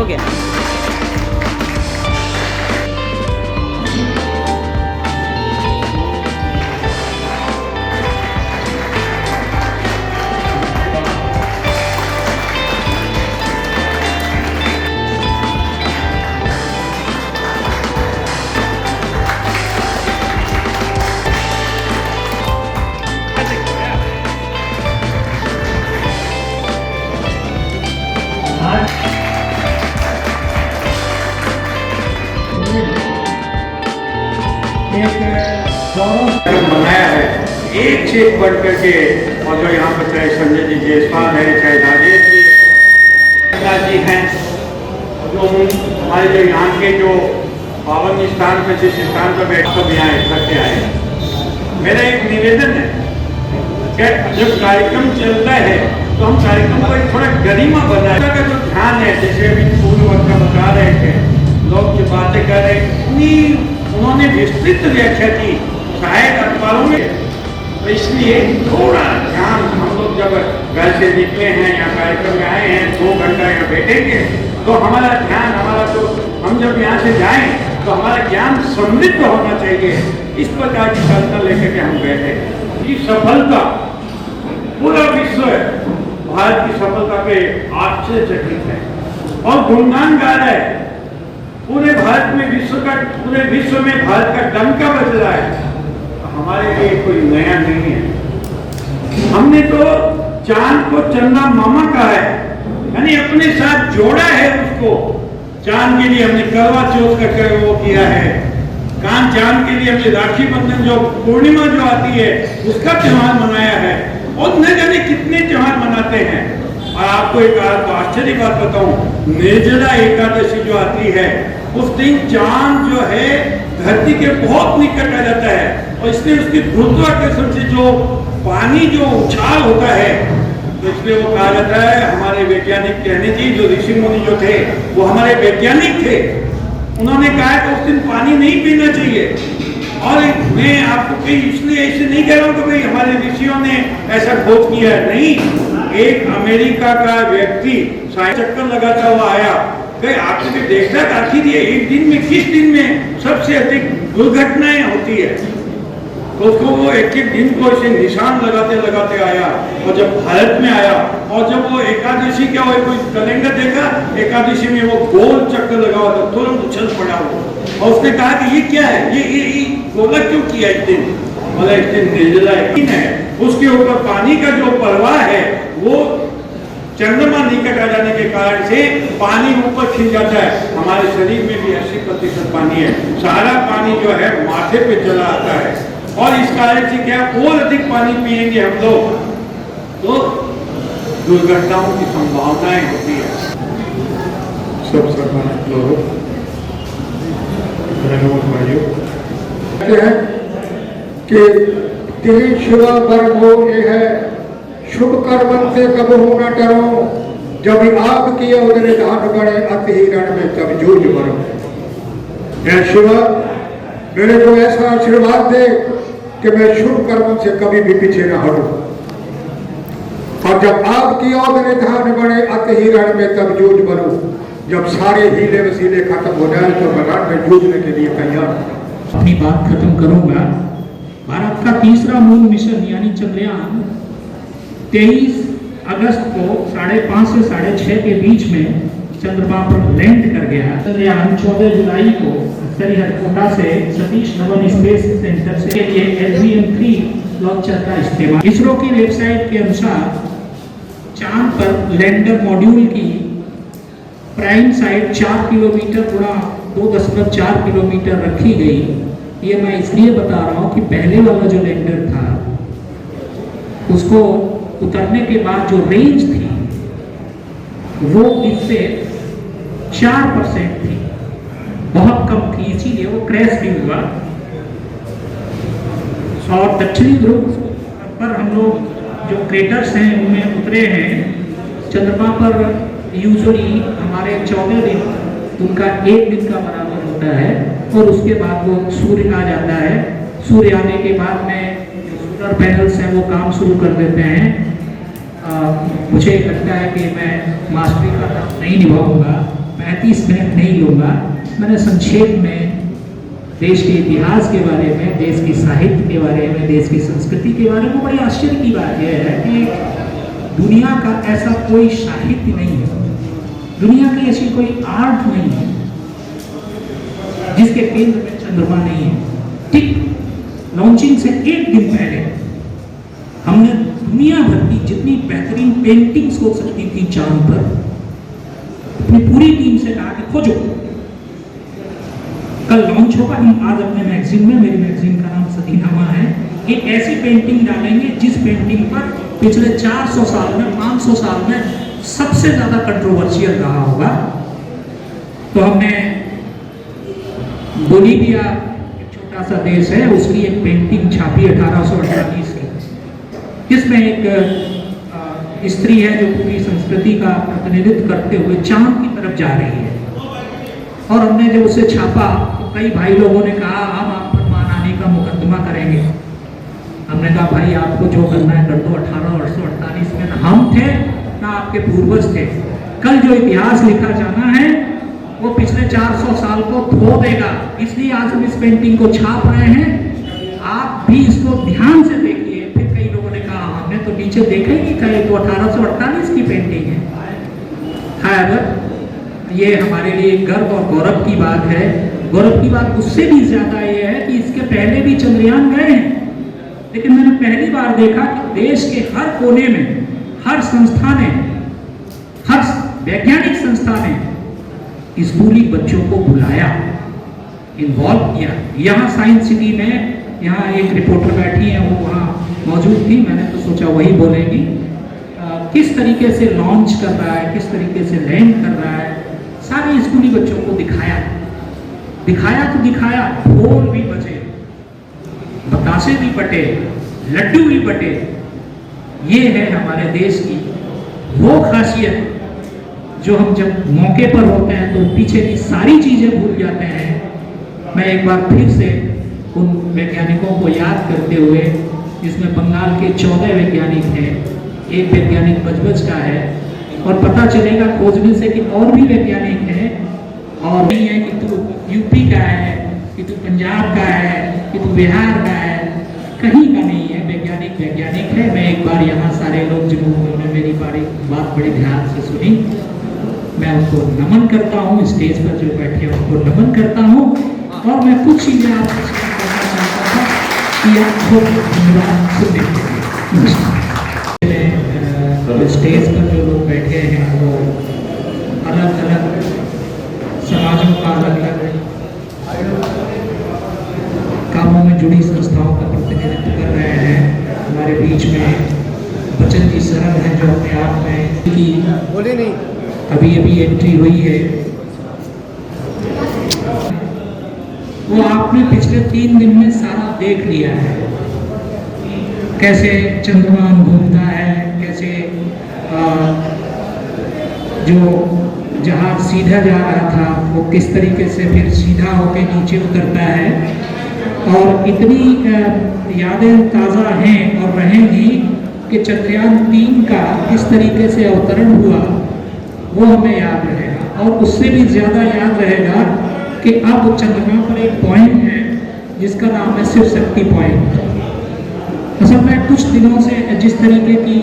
हो गया। बनाया है एक से एक बढ़ करके। और जो यहाँ पर चाहे संजय जी जायसवाल है, चाहे राजेश जी जी हैं, जो हमारे जो यहाँ के जो पावन स्थान पे जिस स्थान पर बैठ कर यहाँ इकट्ठे आए। मेरा एक निवेदन है कि जब कार्यक्रम चलता है तो हम कार्यक्रम को एक थोड़ा गरिमा बनाए का जो ध्यान है, जैसे अभी पूर्व वक्त बता रहे थे, लोग जो बातें कर रहे इतनी उन्होंने विस्तृत व्याख्या की शायद अखबारों में, तो इसलिए थोड़ा ध्यान हम लोग जब घर से निकले हैं या कार्यक्रम में आए हैं 2 घंटा यहाँ बैठेंगे तो हमारा ध्यान तो हम जब यहाँ से जाएं तो हमारा ज्ञान समृद्ध होना चाहिए। इस प्रकार की कल्पना लेकर के हम बैठे। ये सफलता पूरा विश्व भारत की सफलता पे आश्चर्यचकित है और गुणगान गा रहा है। पूरे भारत में पूरे विश्व में भारत का डंका बज रहा है। हमारे लिए कोई नया नहीं है। हमने तो चांद को चंदा मामा कहा है, यानी अपने साथ जोड़ा है उसको। चांद के लिए हमने करवा चौथ का वो किया है, चांद के लिए हमने राखी बंधन जो पूर्णिमा जो आती है उसका त्योहार मनाया है, और न जाने कितने त्योहार मनाते हैं। और आपको एक आश्चर्य बात बताऊं, निर्जला एकादशी जो आती है उस दिन चांद जो है धरती के बहुत निकट आ जाता है, और इसलिए उसकी गुरुत्वाकर्षण से जो पानी जो उछाल होता है, तो इसलिए वो कहा जाता है, हमारे वैज्ञानिक कहने थी, जो ऋषि मुनि जो थे वो हमारे वैज्ञानिक थे, उन्होंने कहा कि उस दिन पानी नहीं पीना चाहिए। और मैं आपको कहीं इसलिए ऐसे नहीं कह रहा हूँ कि भाई हमारे ऋषियों ने ऐसा खोज किया है, नहीं। एक अमेरिका का व्यक्ति चक्कर लगाता हुआ आया, कहीं आपने भी देखा था आखिर ये एक दिन में किस दिन में सबसे अधिक दुर्घटनाएं होती है, तो उसको वो एक दिन को इसे निशान लगाते लगाते आया, और जब भारत में आया और जब वो एकादशी क्या हो कोई कैलेंडर देखा, एकादशी में वो गोल चक्कर लगा हुआ था, तुरंत उछल पड़ा वो, और उसने कहा कि ये क्या है, ये गोला क्यों किया इस दिन, मतलब इस दिन निर्जला है। उसके ऊपर पानी का जो प्रवाह है वो चंद्रमा निकट आ जाने के कारण से पानी ऊपर खिंच जाता है। हमारे शरीर में भी 80% पानी है, सारा पानी जो है माथे पे चला आता है, और इस कारण से क्या और अधिक पानी पिएंगे हम लोग तो दुर्घटनाओं की संभावनाएं होती है। सब सम्मानित लोग कहते हैं कि तेरी शुभ कर्म ये है, शुभ कर्म से कब होना डरो, जब आग किए उधर धान गड़े अति रण में तब जूझ मरो। शिव मेरे को ऐसा आशीर्वाद दे कि मैं शुभ कर्म से कभी भी पीछे न हटूं, और जब आग की उधर धान गड़े अति रण में तब जूझ मरो। जब सारे हीले वसीले खत्म हो जाए तो मैं रण में जूझने के लिए तैयार। अपनी बात खत्म करूंगा। भारत का तीसरा मून मिशन यानी चंद्रयान 23 अगस्त को 5:30 से 6:30 के बीच में चंद्रमा पर लैंड कर गया। चंद्रयान 14 जुलाई को श्रीहरिकोटा से सतीश धवन स्पेस सेंटर से के लिए LVM-3 लॉन्चर का इस्तेमाल। इसरो की वेबसाइट के अनुसार चांद पर लैंडर मॉड्यूल की प्राइम साइड 4 किलोमीटर गुणा 2.4 किलोमीटर रखी गई। ये मैं इसलिए बता रहा हूँ कि पहले वाला जो लैंडर था उसको उतरने के बाद जो रेंज थी वो इससे 4% थी, बहुत कम थी, इसीलिए वो क्रैश भी हुआ। और दक्षिणी ध्रुव पर हम लोग जो क्रेटर्स हैं उनमें उतरे हैं। चंद्रमा पर यूजुअली हमारे 14 दिन उनका 1 दिन का बराबर होता है, और उसके बाद वो सूर्य आ जाता है। सूर्य आने के बाद में जो सोलर पैनल्स हैं वो काम शुरू कर देते हैं। मुझे लगता है कि मैं मास्टरी का काम नहीं निभाऊंगा, मैं 30 मिनट नहीं लूँगा। मैंने संक्षेप में देश के इतिहास के बारे में, देश की साहित्य के बारे में, देश की संस्कृति के बारे में, बड़ी आश्चर्य की बात यह है कि दुनिया का ऐसा कोई साहित्य नहीं है, दुनिया की ऐसी कोई आर्ट नहीं है जिसके केंद्र में चंद्रमा नहीं है। ठीक लॉन्चिंग से एक दिन पहले हमने दुनिया भर की जितनी बेहतरीन पेंटिंग्स हो सकती थी चांद पर, अपनी पूरी टीम से कहा कि खोजो, कल लॉन्च होगा। हम आज अपने मैगजीन में, मेरी मैगजीन का नाम सदीनामा है, एक ऐसी पेंटिंग डालेंगे जिस पेंटिंग पर पिछले 400 साल में, 500 साल में सबसे ज्यादा कंट्रोवर्शियल रहा होगा। तो हमने बोलीविया, एक छोटा सा देश है, उसकी एक पेंटिंग छापी 1848 की, जिसमें एक स्त्री है जो पूरी संस्कृति का प्रतिनिधित्व करते हुए चांद की तरफ जा रही है। और हमने जब उसे छापा तो कई भाई लोगों ने कहा हम आप पर मानहानि का मुकदमा करेंगे। हमने कहा भाई आपको जो करना है कर दो, 1848 में ना हम थे ना आपके पूर्वज थे। कल जो इतिहास लिखा जाना है वो पिछले 400 साल को धो देगा, इसलिए आज हम इस पेंटिंग को छाप रहे हैं। आप भी इसको ध्यान से देखिए। फिर कई लोगों ने कहा हमने तो नीचे देखा ही नहीं था, ये तो 1848 की पेंटिंग है। खैर ये हमारे लिए गर्व और गौरव की बात है। गौरव की बात उससे भी ज्यादा ये है कि इसके पहले भी चंद्रयान गए हैं, लेकिन मैंने पहली बार देखा कि देश के हर कोने में, हर संस्था ने, हर वैज्ञानिक संस्था ने स्कूली बच्चों को बुलाया, इन्वॉल्व किया। यहाँ साइंस सिटी में, यहाँ एक रिपोर्टर बैठी है, वो वहाँ मौजूद थी, मैंने तो सोचा वही बोलेंगी। किस तरीके से लॉन्च कर रहा है, किस तरीके से लैंड कर रहा है, सारे स्कूली बच्चों को दिखाया तो दिखाया। ढोल भी बजे, बतासे भी बटे, लड्डू भी बटे। ये है हमारे देश की वो खासियत जो हम जब मौके पर होते हैं तो पीछे की सारी चीजें भूल जाते हैं। मैं एक बार फिर से उन वैज्ञानिकों को याद करते हुए, जिसमें बंगाल के 14 वैज्ञानिक हैं, एक वैज्ञानिक बजबज का है, और पता चलेगा खोजने से कि और भी वैज्ञानिक हैं। और नहीं है कि तू यूपी का है, कि तू पंजाब का है, कि तू बिहार का है, कहीं का नहीं है। वैज्ञानिक वैज्ञानिक है। मैं एक बार यहाँ सारे लोग जिन्होंने मेरी बात बड़ी ध्यान से सुनी, मैं उनको नमन करता हूँ। स्टेज पर जो बैठे हैं उनको नमन करता हूँ। और मैं कुछ चीजें आपसे शेयर करना चाहता था कि आपको धन्यवाद सुनने के लिए। स्टेज पर जो लोग बैठे हैं वो अलग अलग समाजों का, अलग अलग कामों में जुड़ी संस्थाओं का प्रतिनिधित्व कर रहे हैं। हमारे बीच में बचन जी सरल हैं जो अपने आप में की बोले नहीं अभी एंट्री हुई है। वो आपने पिछले 3 दिन में सारा देख लिया है, कैसे चंद्रमा घूमता है, कैसे जो जहाज सीधा जा रहा था वो किस तरीके से फिर सीधा होकर नीचे उतरता है। और इतनी यादें ताज़ा हैं और रहेंगी कि चंद्रयान 3 का किस तरीके से अवतरण हुआ वो हमें याद रहेगा। और उससे भी ज़्यादा याद रहेगा कि अब चंद्रमा पर एक पॉइंट है जिसका नाम है शिव शक्ति पॉइंट। असल में कुछ दिनों से जिस तरीके की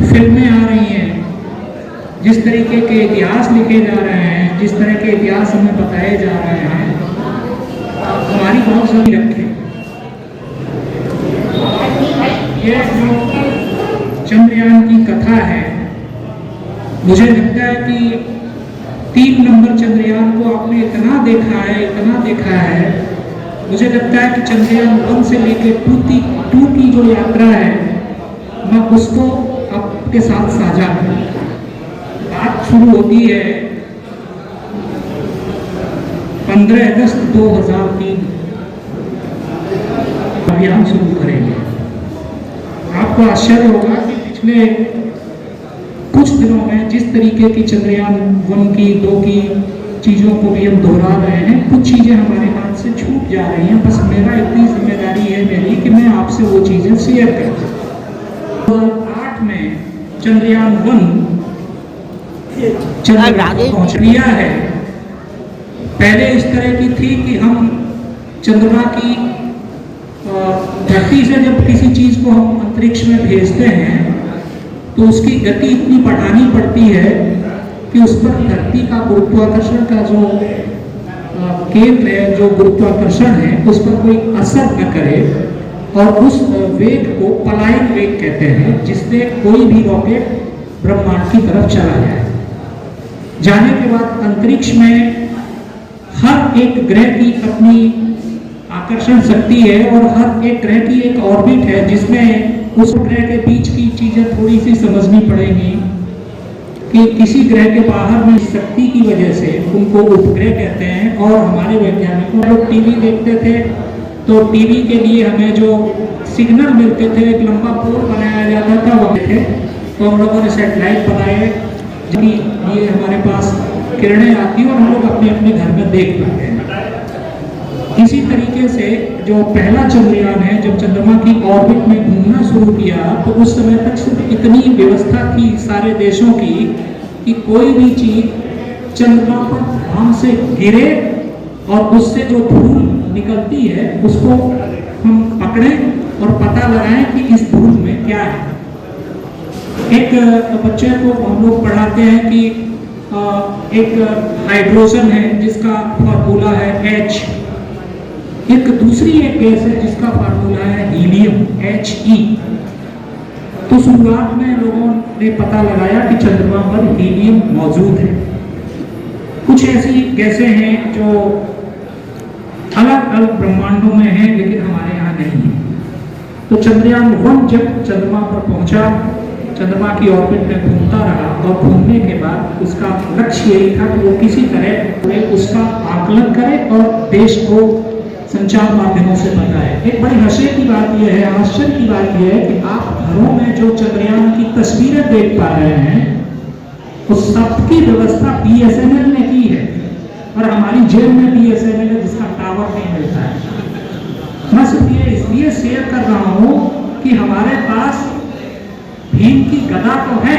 फिल्में आ रही हैं, जिस तरीके के इतिहास लिखे जा रहे हैं, जिस तरह के इतिहास हमें बताए जा रहे हैं, हमारी बहुत सही रखें। ये जो चंद्रयान की कथा है, मुझे लगता है कि 3 नंबर चंद्रयान को आपने इतना देखा है, इतना देखा है। मुझे लगता है कि चंद्रयान 1 से लेकर 2 की जो यात्रा है, मैं उसको आपके साथ साझा करूं। बात शुरू होती है 15 अगस्त 2003, अभियान शुरू करेंगे। आपको आश्चर्य होगा कि पिछले कुछ दिनों में जिस तरीके की चंद्रयान 1 की 2 की चीज़ों को भी हम दोहरा रहे हैं, कुछ चीज़ें हमारे हाथ से छूट जा रही हैं। बस मेरा इतनी जिम्मेदारी है मेरी कि मैं आपसे वो चीज़ें शेयर करूँ। 2008 में चंद्रयान 1 चंद्रमा को पहुंच लिया है। पहले इस तरह की थी कि हम चंद्रमा की धरती से जब किसी चीज को हम अंतरिक्ष में भेजते हैं तो उसकी गति इतनी बढ़ानी पड़ती है कि उस पर धरती का गुरुत्वाकर्षण का जो केंद्र है, जो गुरुत्वाकर्षण है, उस पर कोई असर न करे और उस वेग को पलायन वेग कहते हैं, जिससे कोई भी रॉकेट ब्रह्मांड की तरफ चला जाए। जाने के बाद अंतरिक्ष में हर एक ग्रह की अपनी आकर्षण शक्ति है और हर एक ग्रह की एक ऑर्बिट है, जिसमें उस ग्रह के बीच की चीजें थोड़ी सी समझनी पड़ेगी कि किसी ग्रह के बाहर में शक्ति की वजह से उनको उपग्रह कहते हैं। और हमारे वैज्ञानिकों लोग टीवी देखते थे तो टीवी के लिए हमें जो सिग्नल मिलते थे, एक लंबा पोल बनाया जाता था, वो थे तो हम लोगों ने सैटेलाइट बनाए जिनके लिए हमारे पास किरणें आती और हम लोग अपने अपने घर में देख पाते हैं। इसी तरीके से जो पहला चंद्रयान है, जब चंद्रमा की ऑर्बिट में घूमना शुरू किया तो उस समय तक सिर्फ इतनी व्यवस्था थी सारे देशों की कि कोई भी चीज चंद्रमा पर ध्यान से गिरे और उससे जो धूल निकलती है उसको हम पकड़ें और पता लगाएं कि इस धूल में क्या है। एक बच्चे को हम लोग पढ़ाते हैं कि एक हाइड्रोजन है जिसका फॉर्मूला है H, एक दूसरी एक गैस है जिसका फार्मूला है हीलियम He। तो शुरुआत में लोगों ने पता लगाया कि चंद्रमा पर हीलियम मौजूद है। कुछ ऐसी गैसें हैं जो अलग अलग ब्रह्मांडों में हैं लेकिन हमारे यहाँ नहीं है। तो चंद्रयान 1 जब चंद्रमा पर पहुंचा, चंद्रमा की ऑर्बिट में घूमता रहा और घूमने के बाद उसका लक्ष्य यही था कि वो किसी तरह उसका आकलन करे और देश को संचार माध्यमों से बताए। एक बड़ी हंसी की बात यह है, आश्चर्य की बात यह है कि आप घरों में जो चंद्रयान की तस्वीरें देख पा रहे हैं उस सबकी व्यवस्था BSNL ने की है और हमारी जेल में BSNL है जिसका टावर नहीं मिलता है। मैं सिर्फ ये इसलिए शेयर कर रहा हूं कि हमारे पास भीम की गदा तो है,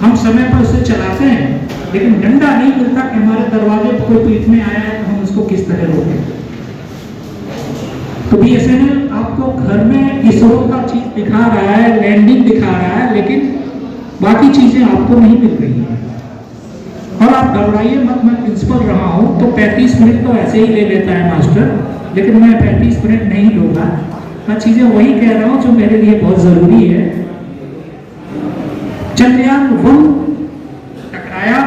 हम समय पर उसे चलाते हैं, लेकिन डंडा नहीं मिलता कि हमारे दरवाजे पर कोई पीटने आया है तो हम उसको किस तरह रोकें। तो BSNL आपको घर में इसरो का चीज दिखा रहा है, लैंडिंग दिखा रहा है, लेकिन बाकी चीजें आपको नहीं मिल रही हैं। और आप घबराइए मत, मैं प्रिंसिपल रहा हूं तो 35 मिनट तो ऐसे ही ले लेता है मास्टर, लेकिन मैं 35 मिनट नहीं लूंगा। मैं चीजें वही कह रहा हूं जो मेरे लिए बहुत जरूरी है। चंद्रयान 1 टकराया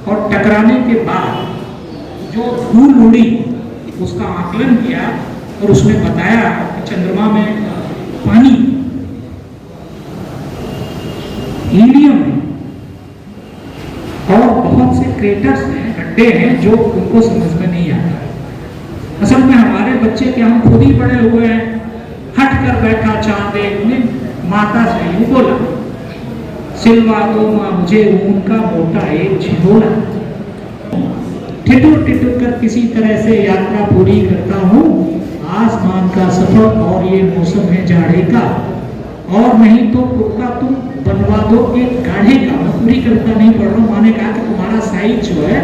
और टकराने के बाद जो धूल उड़ी उसका आकलन किया और उसने बताया कि चंद्रमा में पानी, हीलियम और बहुत से क्रेटर्स हैं, गड्ढे हैं जो उनको समझ में नहीं आता। असल में हमारे बच्चे क्या, हम खुद ही बड़े हुए हैं, हट कर बैठा चांद ने माता से यूं बोला, सिलवा दो मां मुझे ऊन का मोटा एक झिगोला। ठिठुर ठिठुर कर किसी तरह से यात्रा पूरी करता हूँ, आसमान का सफर और ये मौसम है जाड़े का, और नहीं तो कुर्ता तुम बनवा दो एक गाढ़े का। मैं पूरी कविता नहीं पढ़ रहा हूँ। माने कहा कि तुम्हारा साइज जो है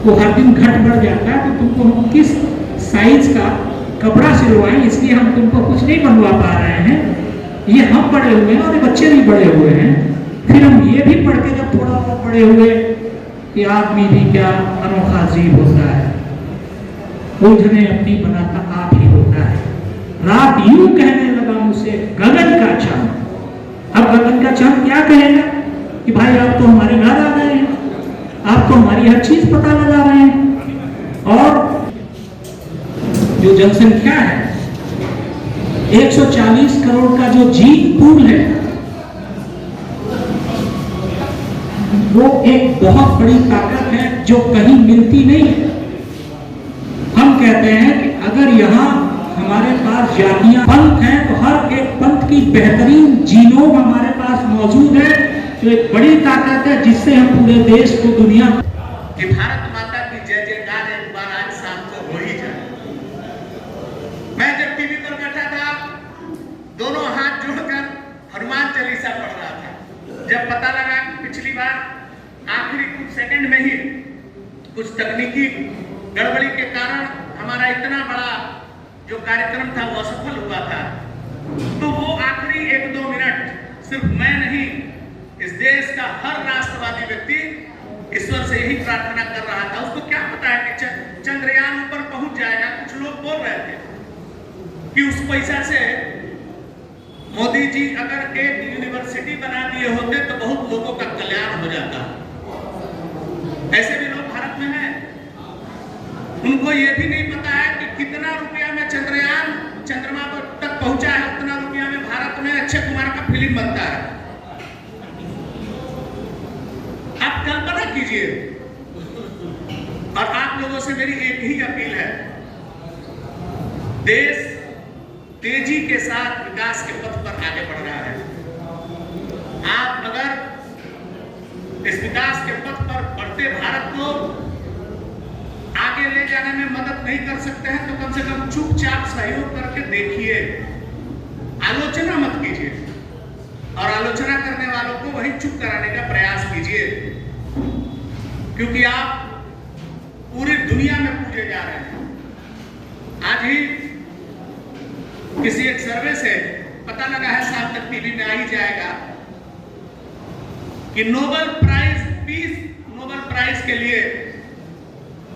वो हर दिन घट बढ़ जाता है, तो तुमको हम किस साइज का कपड़ा सिलवाएं, इसलिए हम तुमको कुछ नहीं बनवा पा रहे हैं। ये हम बड़े हुए हैं और ये बच्चे भी बड़े हुए हैं। फिर हम ये भी पढ़ के जब थोड़ा बहुत बड़े हुए कि आदमी भी क्या अनोखा जीव होता है, उलझने अपनी बनाता आप ही होता है। रात यूं कहने लगा मुझसे गगन का चांद। अब गगन का चांद क्या कहेगा कि भाई आप तो हमारे घर आ गए हैं, आप तो हमारी हर चीज पता लगा रहे हैं। और जो जनसंख्या है 140 करोड़ का जो जीन पूल है वो एक बहुत बड़ी ताकत है जो कहीं मिलती नहीं है। हम कहते हैं कि अगर यहाँ हमारे पास जातियां पंथ हैं तो हर एक पंथ की बेहतरीन जीनोम हमारे पास मौजूद है, जो एक बड़ी ताकत है जिससे हम पूरे देश को दुनिया कि भारत माता की जय जयकार एक बार आज शाम को हो ही जाए। मैं जब टीवी पर बैठा था दोनों हाथ जोड़कर हनुमान चालीसा पढ़ रहा था। जब पता लगा पिछली बार सेकंड में ही कुछ तकनीकी गड़बड़ी के कारण हमारा इतना बड़ा जो कार्यक्रम था वो असफल हुआ था। तो वो आखिरी 1-2 मिनट सिर्फ मैं नहीं, इस देश का हर राष्ट्रवादी व्यक्ति ईश्वर से यही प्रार्थना कर रहा था। उसको क्या पता है कि चंद्रयान ऊपर पहुंच जाएगा। कुछ लोग बोल रहे थे कि उस पैसा से मोदी जी अगर एक यूनिवर्सिटी बना दिए होते तो बहुत लोगों का कल्याण हो जाता। ऐसे भी लोग भारत में हैं। उनको ये भी नहीं पता है कि कितना रुपया में चंद्रयान चंद्रमा तक पहुंचा है, उतना रुपया में भारत में अक्षय कुमार का फिल्म बनता है। आप कल्पना कीजिए। और आप लोगों से मेरी एक ही अपील है, देश तेजी के साथ विकास के पथ पर आगे बढ़ रहा है। आप अगर इस विकास के पथ पर बढ़ते भारत को आगे ले जाने में मदद नहीं कर सकते हैं तो कम से कम चुपचाप सहयोग करके देखिए, आलोचना मत कीजिए। और आलोचना करने वालों को वही चुप कराने का प्रयास कीजिए, क्योंकि आप पूरी दुनिया में पूजे जा रहे हैं। आज ही किसी एक सर्वे से पता लगा है, साल तक टीवी में आ ही जाएगा, कि नोबेल प्राइज के लिए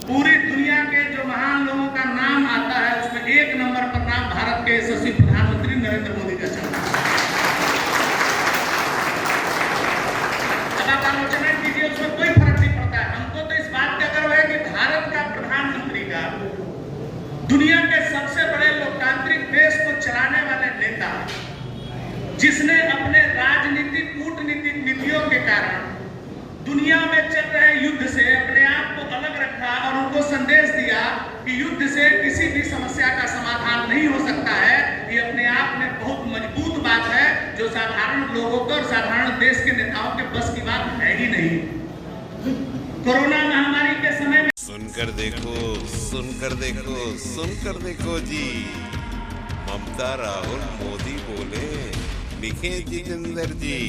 पूरी दुनिया के जो महान लोगों का नाम आता है उसमें 1 नंबर पर नाम भारत के यशस्वी प्रधानमंत्री नरेंद्र मोदी का चलता है। अब आप आलोचना कीजिए, उसमें कोई फर्क नहीं पड़ता है। हमको तो इस बात का गर्व है कि भारत का प्रधानमंत्री का दुनिया के सबसे बड़े लोकतांत्रिक देश को चलाने वाले नेता, जिसने अपने राजनीतिक कूटनीतिक नीतियों के कारण दुनिया में चल रहे युद्ध से अपने आप को अलग रखा और उनको संदेश दिया कि युद्ध से किसी भी समस्या का समाधान नहीं हो सकता है। ये अपने आप में बहुत मजबूत बात है, जो साधारण लोगों को और साधारण देश के नेताओं के बस की बात है ही नहीं। कोरोना महामारी के समय में सुनकर देखो, सुनकर देखो, सुनकर देखो जी, ममता राहुल मोदी बोले, लिखे जितेंद्र जी।